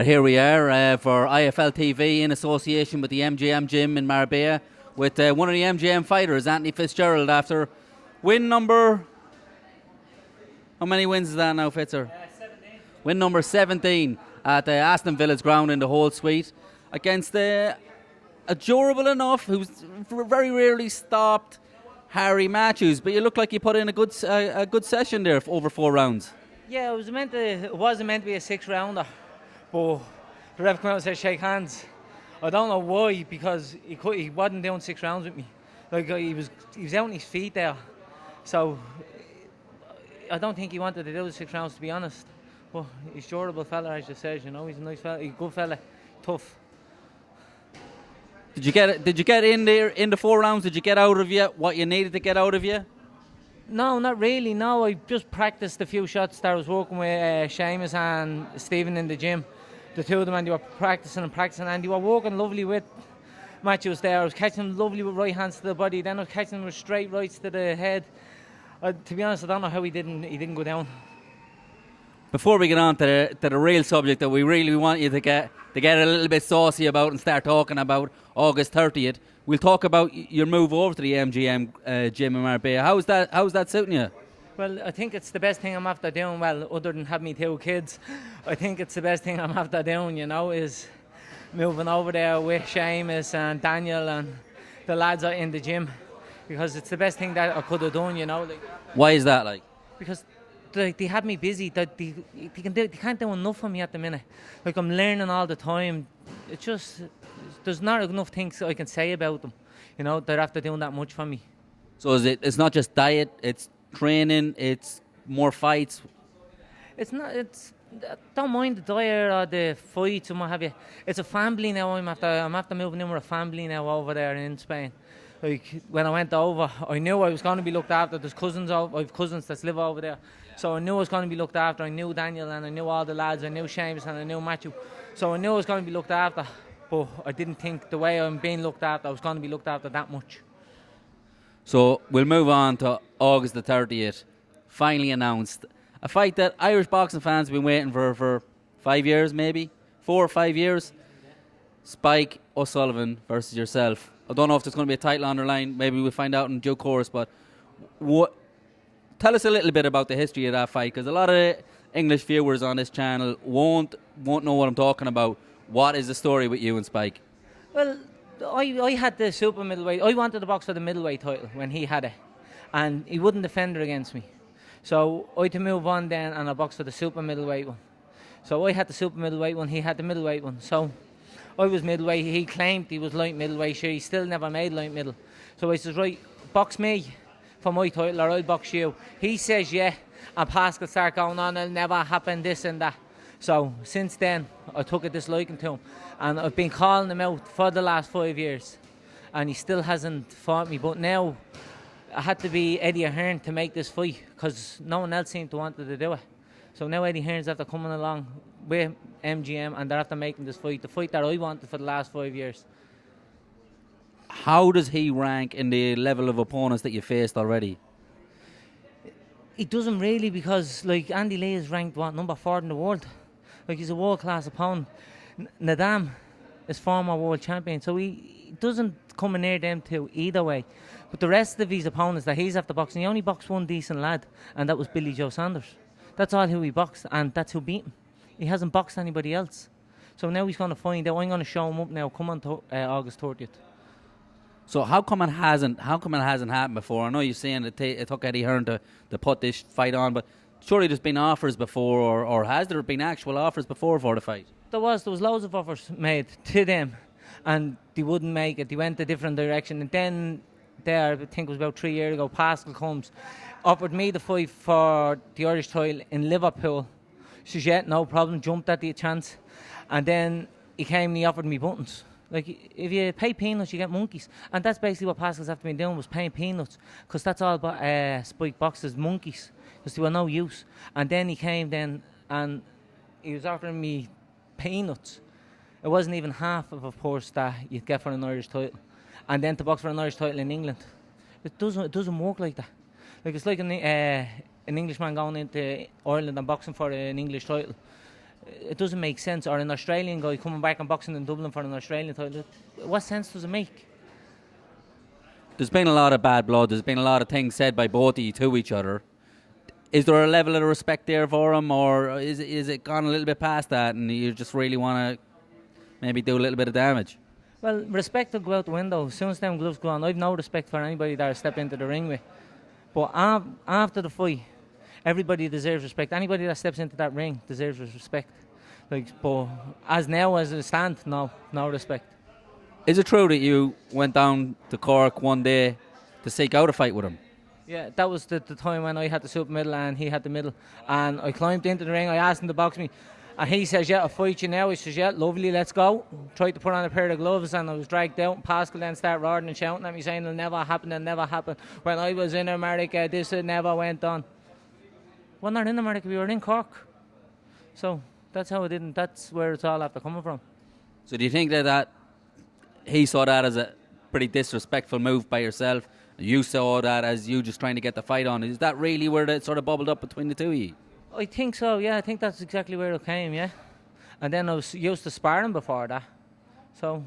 Here we are for IFL TV in association with the MGM gym in Marbella with one of the MGM fighters, Anthony Fitzgerald, after win number... How many wins is that now, Fitzer? 17. Win number 17 at Aston Villa's ground in the whole suite against a durable enough, who's very rarely stopped, Harry Matthews. But you look like you put in a good session there over 4 rounds. Yeah, it wasn't meant to be a 6-rounder, but the ref came out and said shake hands. I don't know why, because he wasn't doing 6 rounds with me. Like he was out on his feet there, so I don't think he wanted to do the 6 rounds, to be honest. But he's a durable fella, as you said. You know, he's a nice fella, he's a good fella, tough. Did you get in there in the 4 rounds? Did you get out of you what you needed to get out of you? No, not really. No, I just practiced a few shots that I was working with Seamus and Stephen in the gym. The two of them, and they were practicing, and they were working lovely with Matthews there. I was catching them lovely with right hands to the body, then I was catching them with straight rights to the head. To be honest, I don't know how he didn't go down. Before we get on to the real subject that we really want you to get a little bit saucy about and start talking about August 30th, we'll talk about your move over to the MGM gym in Marbella. How's that suiting you? Well, I think it's the best thing I'm after doing. Well, other than having me 2 kids, I think it's the best thing I'm after doing, you know, is moving over there with Seamus and Daniel and the lads are in the gym, because it's the best thing that I could have done, you know. Why is that, like? Because they had me busy. They can't do enough for me at the minute. Like, I'm learning all the time. It's just, there's not enough things I can say about them, you know. They're after doing that much for me. So it's not just diet, it's training, it's more fights? I don't mind the diet or the fights and what have you. It's a family now. I'm after moving in with a family now over there in Spain. Like, when I went over, I knew I was going to be looked after. There's I have cousins that live over there, so I knew I was going to be looked after. I knew Daniel and I knew all the lads. I knew Seamus and I knew Matthew, so I knew I was going to be looked after. But I didn't think the way I'm being looked after, I was going to be looked after that much. So we'll move on to August the 30th. Finally announced. A fight that Irish boxing fans have been waiting for 5 years, maybe 4 or 5 years. Spike O'Sullivan versus yourself. I don't know if there's going to be a title on the line. Maybe we'll find out in due course. But tell us a little bit about the history of that fight, because a lot of English viewers on this channel won't know what I'm talking about. What is the story with you and Spike? Well, I had the super middleweight. I wanted to box for the middleweight title when he had it, and he wouldn't defend it against me. So I had to move on then, and I boxed for the super middleweight one. So I had the super middleweight one, he had the middleweight one. So I was middleweight, he claimed he was light middleweight, sure, he still never made light middle. So I says, right, box me for my title or I'll box you. He says yeah, and Pascal start going on, it'll never happen, this and that. So since then, I took a disliking to him, and I've been calling him out for the last 5 years, and he still hasn't fought me. But now, I had to be Eddie Ahern to make this fight, because no one else seemed to want to do it. So now Eddie Ahern's after coming along with MGM, and they're after making this fight, the fight that I wanted for the last 5 years. How does he rank in the level of opponents that you faced already? He doesn't really, because like Andy Lee is ranked number 4 in the world. Like, he's a world-class opponent. Nadam is former world champion, so he doesn't come near them two either way. But the rest of his opponents that he's after boxing, he only boxed one decent lad, and that was Billy Joe Saunders. That's all who he boxed, and that's who beat him. He hasn't boxed anybody else. So now he's going to find out. I'm going to show him up now. Come on to August 30th. So how come it hasn't happened before? I know you're saying it took Eddie Hearn to put this fight on, but surely there's been offers before, or has there been actual offers before for the fight? There was loads of offers made to them, and they wouldn't make it. They went a different direction. And then I think it was about 3 years ago, Pascal comes, offered me the fight for the Irish title in Liverpool. She said, yeah, no problem, jumped at the chance. And then he came and he offered me buttons. Like, if you pay peanuts, you get monkeys. And that's basically what Pascal's after me doing, was paying peanuts. Because that's all Spike boxes, monkeys. Because they were no use. And then he came then, and he was offering me peanuts. It wasn't even half of a purse that you'd get for an Irish title. And then to box for an Irish title in England. It doesn't work like that. Like, it's like an Englishman going into Ireland and boxing for an English title. It doesn't make sense. Or an Australian guy coming back and boxing in Dublin for an Australian title. What sense does it make? There's been a lot of bad blood. There's been a lot of things said by both of you to each other. Is there a level of respect there for him, or is it gone a little bit past that and you just really want to maybe do a little bit of damage? Well, respect will go out the window. As soon as them gloves go on, I've no respect for anybody that I step into the ring with. But after the fight, everybody deserves respect. Anybody that steps into that ring deserves respect. But as it stands, no respect. Is it true that you went down to Cork one day to seek out a fight with him? Yeah, that was the time when I had the super middle and he had the middle. And I climbed into the ring, I asked him to box me. And he says, yeah, I'll fight you now. He says, yeah, lovely, let's go. Tried to put on a pair of gloves and I was dragged out. And Pascal then started roaring and shouting at me saying it'll never happen. When I was in America, this never went on. We're not in America, we were in Cork. So that's how it didn't. That's where it's all after coming from. So do you think that he saw that as a pretty disrespectful move by yourself? You saw that as you just trying to get the fight on. Is that really where it sort of bubbled up between the two of you? I think so, yeah. I think that's exactly where it came, yeah. And then I was used to sparring before that. So,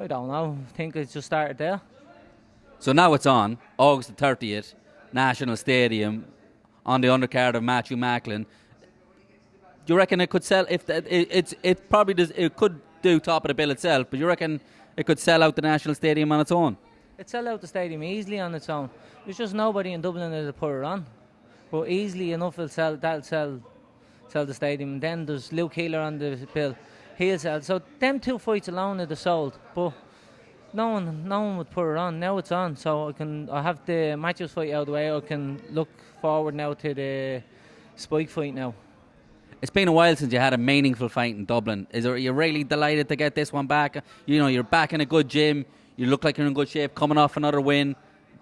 I don't know. I think it just started there. So now it's on, August the 30th, National Stadium, on the undercard of Matthew Macklin. Do you reckon it could sell? It probably does. It could do top of the bill itself, but you reckon it could sell out the National Stadium on its own? It sell out the stadium easily on its own. There's just nobody in Dublin that'll put it on. But easily enough that'll sell the stadium. And then there's Luke Keeler on the bill. He'll sell. So them two fights alone are sold. But no one would put it on. Now it's on. So I have the Matthews fight out of the way. I can look forward now to the Spike fight now. It's been a while since you had a meaningful fight in Dublin. You're really delighted to get this one back? You know, you're back in a good gym. You look like you're in good shape, coming off another win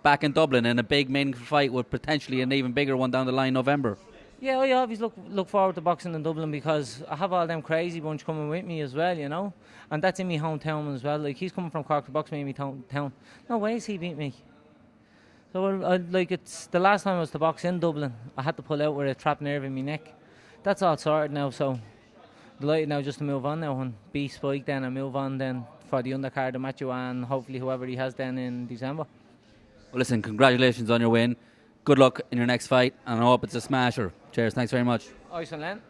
back in Dublin in a big, meaningful fight with potentially an even bigger one down the line in November. Yeah, I always look forward to boxing in Dublin because I have all them crazy bunch coming with me as well, you know. And that's in my hometown as well. Like, he's coming from Cork to box me in my town. No ways he beat me. So, it's the last time I was to box in Dublin, I had to pull out with a trapped nerve in my neck. That's all sorted now, so delighted now just to move on now and beat Spike then and move on then for the undercard of Matthew and hopefully whoever he has then in December. Well, listen, congratulations on your win. Good luck in your next fight, and I hope it's a smasher. Cheers, thanks very much. Len.